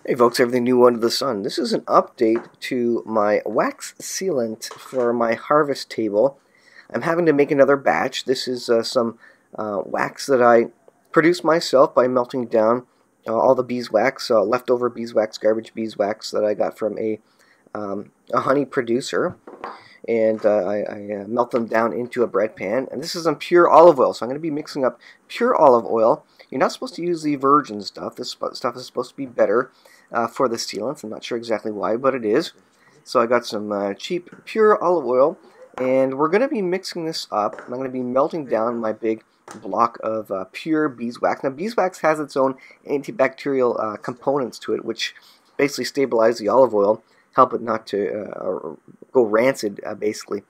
Hey folks, everything new under the sun. This is an update to my wax sealant for my harvest table. I'm having to make another batch. This is some wax that I produced myself by melting down all the beeswax, leftover beeswax, garbage beeswax that I got from a honey producer. And I melt them down into a bread pan. And this is on pure olive oil, so I'm going to be mixing up pure olive oil. You're not supposed to use the virgin stuff. This stuff is supposed to be better for the sealants. I'm not sure exactly why, but it is. So I got some cheap pure olive oil, and we're going to be mixing this up. I'm going to be melting down my big block of pure beeswax. Now, beeswax has its own antibacterial components to it, which basically stabilize the olive oil, help it not to go rancid, basically.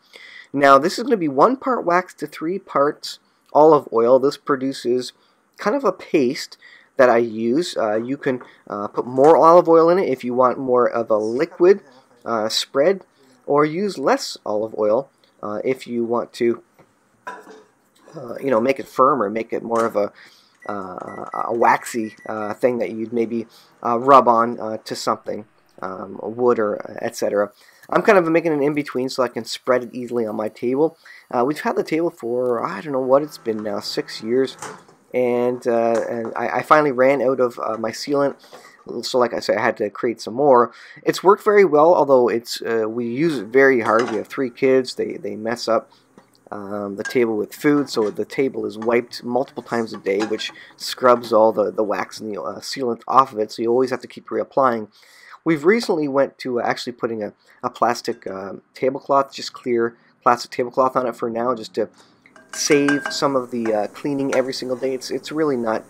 Now, this is going to be 1 part wax to 3 parts olive oil. This produces kind of a paste that I use. You can put more olive oil in it if you want more of a liquid spread, or use less olive oil if you want to, make it firmer, make it more of a waxy thing that you'd maybe rub on to something, wood or etc. I'm kind of making an in-between so I can spread it easily on my table. We've had the table for, I don't know what it's been now, 6 years. And I finally ran out of my sealant, so like I said, I had to create some more. It's worked very well, although it's we use it very hard. We have 3 kids. They mess up the table with food, so the table is wiped multiple times a day, which scrubs all the wax and the sealant off of it, so you always have to keep reapplying. We've recently went to actually putting a plastic tablecloth, just clear plastic tablecloth on it for now, just to save some of the cleaning every single day. It's really not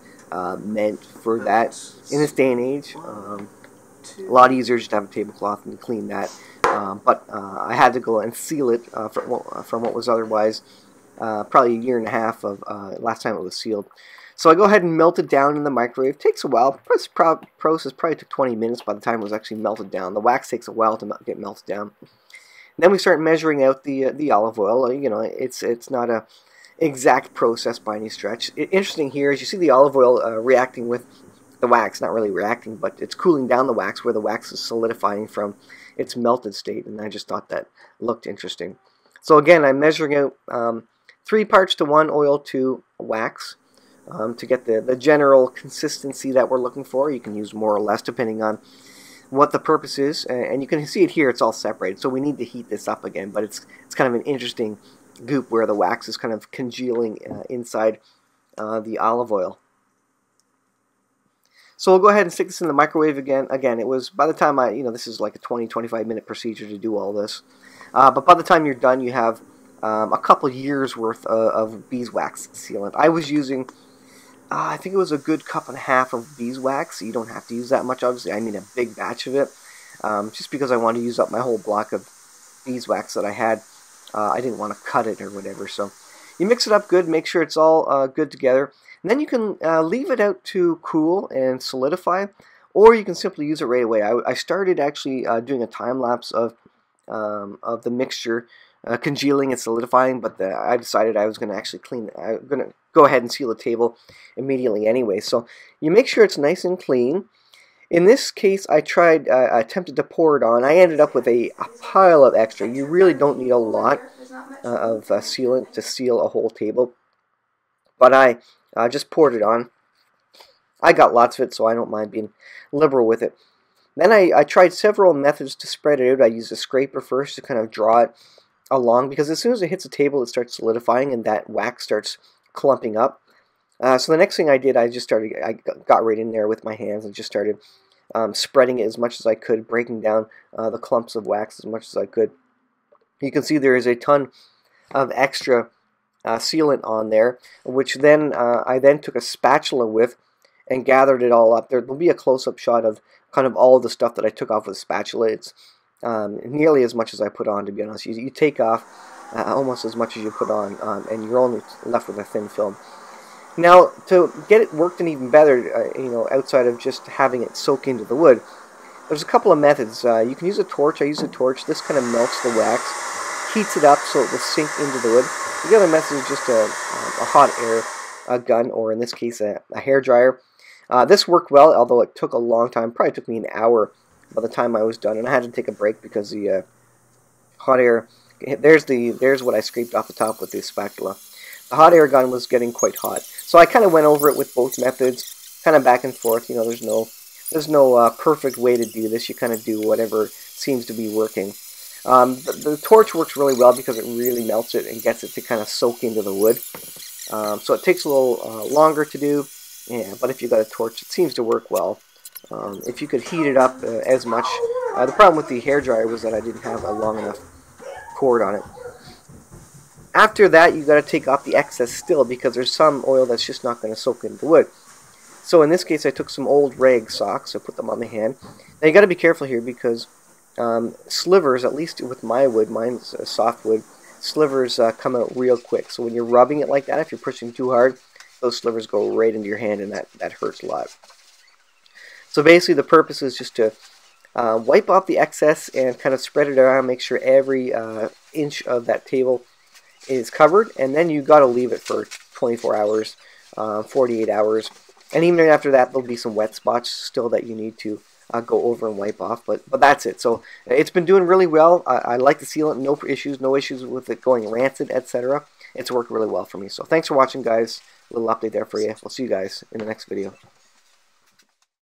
meant for that in this day and age. A lot easier just to have a tablecloth and clean that. But I had to go and seal it from what was otherwise probably a year and a half of last time it was sealed. So I go ahead and melt it down in the microwave. It takes a while. This process probably took 20 minutes by the time it was actually melted down. The wax takes a while to get melted down. And then we start measuring out the olive oil. It's not a exact process by any stretch. Interesting here is you see the olive oil reacting with the wax, not really reacting, but it's cooling down the wax where the wax is solidifying from its melted state, and I just thought that looked interesting. So again, I'm measuring out 3 parts to 1 oil to wax to get the general consistency that we're looking for. You can use more or less depending on what the purpose is, and you can see it here, it's all separated, so we need to heat this up again, but it's kind of an interesting goop where the wax is kind of congealing inside the olive oil. So we'll go ahead and stick this in the microwave again. Again, it was, by the time this is like a 20-25 minute procedure to do all this. But by the time you're done, you have a couple years worth of beeswax sealant. I was using, I think it was a good 1.5 cups of beeswax. You don't have to use that much, obviously. I made a big batch of it, just because I wanted to use up my whole block of beeswax that I had. I didn't want to cut it or whatever, so you mix it up good, make sure it's all good together, and then you can leave it out to cool and solidify, or you can simply use it right away. I started actually doing a time lapse of the mixture congealing and solidifying, but I decided I was going to actually I'm going to go ahead and seal the table immediately anyway. So you make sure it's nice and clean. In this case, I attempted to pour it on. I ended up with a pile of extra. You really don't need a lot of sealant to seal a whole table. But I just poured it on. I got lots of it, so I don't mind being liberal with it. Then I tried several methods to spread it out. I used a scraper first to kind of draw it along, because as soon as it hits the table, it starts solidifying and that wax starts clumping up. So the next thing I did, I got right in there with my hands and just started spreading it as much as I could, breaking down the clumps of wax as much as I could. You can see there is a ton of extra sealant on there, which then I then took a spatula with and gathered it all up. There will be a close-up shot of kind of all of the stuff that I took off with a spatula. It's nearly as much as I put on, to be honest. You take off almost as much as you put on, and you're only left with a thin film. Now, to get it worked even better, outside of just having it soak into the wood, there's a couple of methods. You can use a torch. I use a torch. This kind of melts the wax, heats it up so it will sink into the wood. The other method is just a hot air gun, or in this case, a hair dryer. This worked well, although it took a long time. Probably took me an hour by the time I was done, and I had to take a break because the hot air. There's what I scraped off the top with the spatula. The hot air gun was getting quite hot, so I kind of went over it with both methods, kind of back and forth. You know, there's no perfect way to do this. You kind of do whatever seems to be working. The torch works really well because it really melts it and gets it to kind of soak into the wood. So it takes a little longer to do, yeah, but if you've got a torch, it seems to work well. If you could heat it up as much, the problem with the hairdryer was that I didn't have a long enough cord on it. After that, you've got to take off the excess still because there's some oil that's just not going to soak into the wood. So in this case, I took some old rag socks, I put them on my hand. Now you got to be careful here because slivers, at least with my wood, mine's softwood, slivers come out real quick. So when you're rubbing it like that, if you're pushing too hard, those slivers go right into your hand, and that hurts a lot. So basically the purpose is just to wipe off the excess and kind of spread it around, make sure every inch of that table is covered, and then you got to leave it for 24 hours, 48 hours, and even after that there'll be some wet spots still that you need to go over and wipe off, but that's it. So it's been doing really well. I like the sealant, no issues with it going rancid, etc. It's worked really well for me. So thanks for watching, guys. A little update there for you. We'll see you guys in the next video.